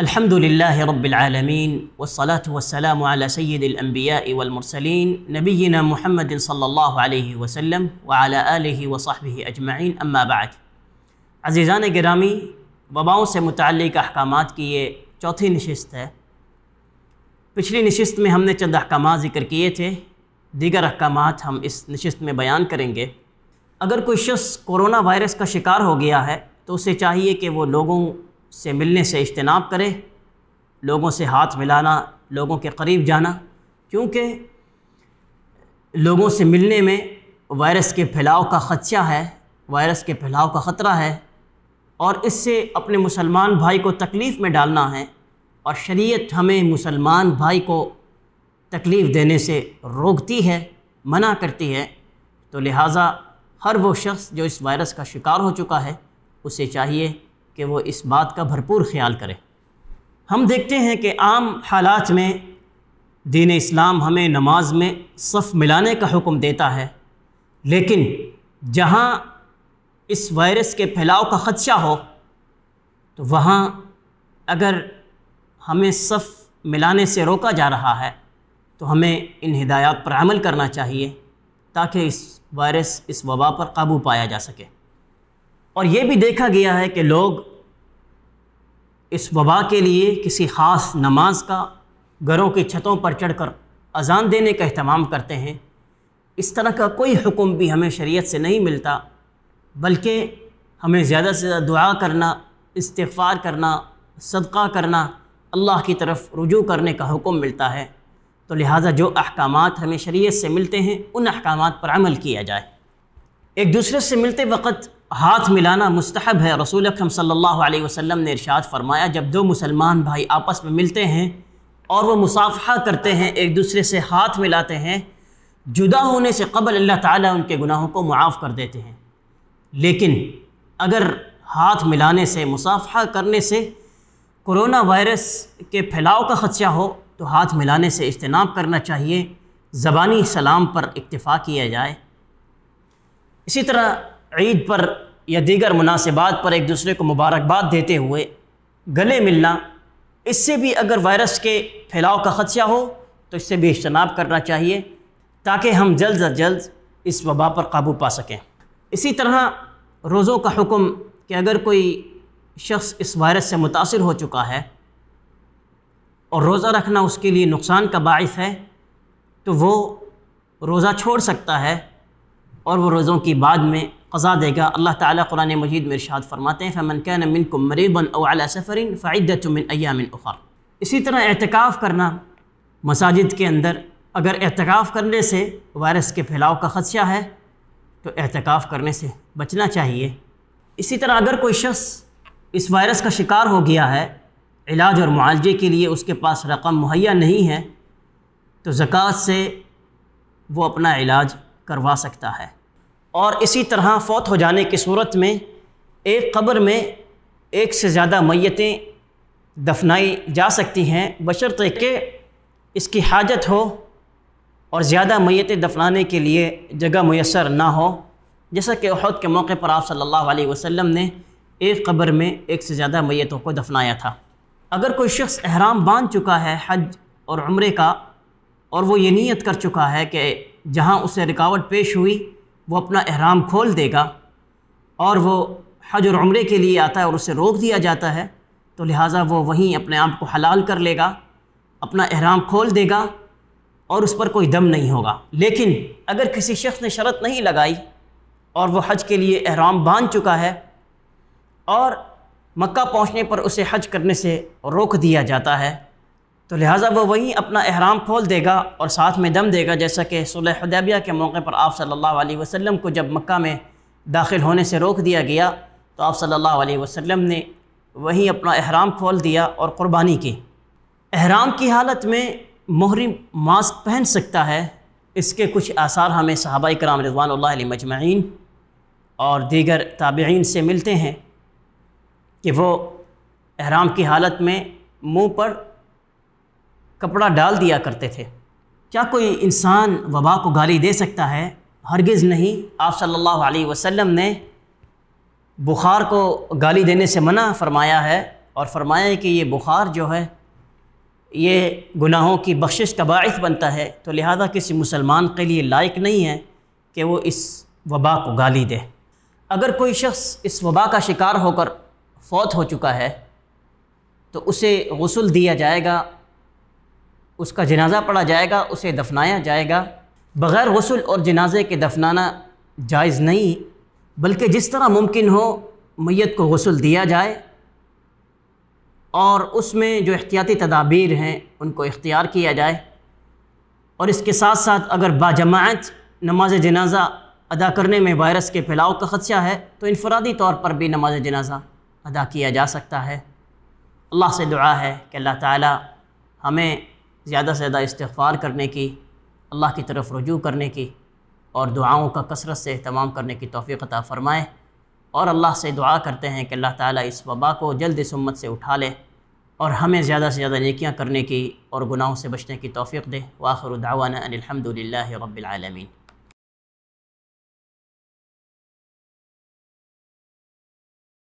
الحمدللہ رب العالمین والصلاة والسلام علی سید الانبیاء والمرسلین نبینا محمد صلی اللہ علیہ وسلم وعلی آلہ وصحبہ اجمعین اما بعد۔ عزیزان گرامی، وباؤں سے متعلق احکامات کی یہ چوتھی نشست ہے۔ پچھلی نشست میں ہم نے چند احکامات ذکر کیے تھے، دیگر احکامات ہم اس نشست میں بیان کریں گے۔ اگر کوئی شخص کورونا وائرس کا شکار ہو گیا ہے تو اسے چاہیے کہ وہ لوگوں سے ملنے سے اجتناب کرے، لوگوں سے ہاتھ ملانا، لوگوں کے قریب جانا، کیونکہ لوگوں سے ملنے میں وائرس کے پھیلاؤ کا خدشہ ہے، وائرس کے پھیلاؤ کا خطرہ ہے، اور اس سے اپنے مسلمان بھائی کو تکلیف میں ڈالنا ہے، اور شریعت ہمیں مسلمان بھائی کو تکلیف دینے سے روکتی ہے، منع کرتی ہے۔ تو لہٰذا ہر وہ شخص جو اس وائرس کا شکار ہو چکا ہے اسے چاہیے کہ وہ اس بات کا بھرپور خیال کرے۔ ہم دیکھتے ہیں کہ عام حالات میں دین اسلام ہمیں نماز میں صف ملانے کا حکم دیتا ہے، لیکن جہاں اس وائرس کے پھیلاؤ کا خدشہ ہو تو وہاں اگر ہمیں صف ملانے سے روکا جا رہا ہے تو ہمیں ان ہدایات پر عمل کرنا چاہیے تاکہ اس وبا پر قابو پایا جا سکے۔ اور یہ بھی دیکھا گیا ہے کہ لوگ اس وبا کے لیے کسی خاص نماز کا گھروں کی چھتوں پر چڑھ کر اذان دینے کا اہتمام کرتے ہیں۔ اس طرح کا کوئی حکم بھی ہمیں شریعت سے نہیں ملتا، بلکہ ہمیں زیادہ سے زیادہ دعا کرنا، استغفار کرنا، صدقہ کرنا، اللہ کی طرف رجوع کرنے کا حکم ملتا ہے۔ تو لہٰذا جو احکامات ہمیں شریعت سے ملتے ہیں ان احکامات پر عمل کیا جائے۔ ایک دوسرے سے ملتے وقت ہاتھ ملانا مستحب ہے۔ رسول اکرم صلی اللہ علیہ وسلم نے ارشاد فرمایا، جب دو مسلمان بھائی آپس میں ملتے ہیں اور وہ مصافحہ کرتے ہیں، ایک دوسرے سے ہاتھ ملاتے ہیں، جدا ہونے سے قبل اللہ تعالیٰ ان کے گناہوں کو معاف کر دیتے ہیں۔ لیکن اگر ہاتھ ملانے سے، مصافحہ کرنے سے کورونا وائرس کے پھیلاؤ کا خدشہ ہو تو ہاتھ ملانے سے اجتناب کرنا چاہیے، زبانی سلام پر اکتفا کیا جائے۔ اسی طرح عید پر یا دیگر مناسبات پر ایک دوسرے کو مبارکباد دیتے ہوئے گلے ملنا، اس سے بھی اگر وائرس کے پھیلاؤ کا خدشہ ہو تو اس سے بھی اجتناب کرنا چاہیے تاکہ ہم جلد از جلد اس وبا پر قابو پا سکیں۔ اسی طرح روزوں کا حکم کہ اگر کوئی شخص اس وائرس سے متاثر ہو چکا ہے اور روزہ رکھنا اس کے لیے نقصان کا باعث ہے تو وہ روزہ چھوڑ سکتا ہے اور وہ روزوں کی بعد میں قضا دے گا۔ اللہ تعالیٰ قرآن مجید میں ارشاد فرماتے ہیں فَمَنْ كَانَ مِنْكُمْ مَرِيضًا أَوْ عَلَى سَفَرٍ فَعِدَّةٌ مِنْ أَيَّامٍ أُخَرَ۔ اسی طرح اعتکاف کرنا مساجد کے اندر، اگر اعتکاف کرنے سے وائرس کے پھیلاؤ کا خدشہ ہے تو اعتکاف کرنے سے بچنا چاہیے۔ اسی طرح اگر کوئی شخص اس وائرس کا شکار ہو گیا ہے، علاج اور معالجے کے لیے اس کے پاس رقم مہیا نہیں ہے تو زکوٰۃ سے وہ اپنا علاج کروا سکتا ہے۔ اور اسی طرح فوت ہو جانے کی صورت میں ایک قبر میں ایک سے زیادہ میتیں دفنائی جا سکتی ہیں، بشرطے کہ اس کی حاجت ہو اور زیادہ میتیں دفنانے کے لیے جگہ میسر نہ ہو، جیسا کہ احد کے موقع پر آپ صلی اللہ علیہ وسلم نے ایک قبر میں ایک سے زیادہ میتوں کو دفنایا تھا۔ اگر کوئی شخص احرام باندھ چکا ہے حج اور عمرے کا اور وہ یہ نیت کر چکا ہے کہ جہاں اسے رکاوٹ پیش ہوئی وہ اپنا احرام کھول دے گا، اور وہ حج اور عمرے کے لیے آتا ہے اور اسے روک دیا جاتا ہے، تو لہٰذا وہ وہیں اپنے آپ کو حلال کر لے گا، اپنا احرام کھول دے گا اور اس پر کوئی دم نہیں ہوگا۔ لیکن اگر کسی شخص نے شرط نہیں لگائی اور وہ حج کے لیے احرام باندھ چکا ہے اور مکہ پہنچنے پر اسے حج کرنے سے روک دیا جاتا ہے تو لہٰذا وہ وہیں اپنا احرام کھول دے گا اور ساتھ میں دم دے گا، جیسا کہ صلح حدیبیہ کے موقع پر آپ صلی اللہ علیہ وسلم کو جب مکہ میں داخل ہونے سے روک دیا گیا تو آپ صلی اللہ علیہ وسلم نے وہیں اپنا احرام کھول دیا اور قربانی کی۔ احرام کی حالت میں محرم ماسک پہن سکتا ہے، اس کے کچھ آثار ہمیں صحابہ کرام رضوان اللہ علیہ مجمعین اور دیگر تابعین سے ملتے ہیں کہ وہ احرام کی حالت میں منہ پر کپڑا ڈال دیا کرتے تھے۔ کیا کوئی انسان وبا کو گالی دے سکتا ہے؟ ہرگز نہیں۔ آپ صلی اللہ علیہ وسلم نے بخار کو گالی دینے سے منع فرمایا ہے، اور فرمایا ہے کہ یہ بخار جو ہے یہ گناہوں کی بخشش کا باعث بنتا ہے، تو لہذا کسی مسلمان کے لیے لائق نہیں ہے کہ وہ اس وبا کو گالی دے۔ اگر کوئی شخص اس وبا کا شکار ہو کر فوت ہو چکا ہے تو اسے غسل دیا جائے گا، اس کا جنازہ پڑھا جائے گا، اسے دفنایا جائے گا۔ بغیر غسل اور جنازے کے دفنانا جائز نہیں، بلکہ جس طرح ممکن ہو میت کو غسل دیا جائے اور اس میں جو احتیاطی تدابیر ہیں ان کو اختیار کیا جائے، اور اس کے ساتھ ساتھ اگر باجماعت نماز جنازہ ادا کرنے میں وائرس کے پھیلاؤ کا خدشہ ہے تو انفرادی طور پر بھی نماز جنازہ ادا کیا جا سکتا ہے۔ اللہ سے دعا ہے کہ اللہ تعالی ہمیں زیادہ سے زیادہ استغفار کرنے کی، اللہ کی طرف رجوع کرنے کی اور دعاؤں کا کثرت سے اہتمام کرنے کی توفیق عطا فرمائے، اور اللہ سے دعا کرتے ہیں کہ اللہ تعالیٰ اس وبا کو جلد اس امت سے اٹھا لے اور ہمیں زیادہ سے زیادہ نیکیاں کرنے کی اور گناہوں سے بچنے کی توفیق دے۔ وآخر دعوانا ان الحمد للہ رب العالمین۔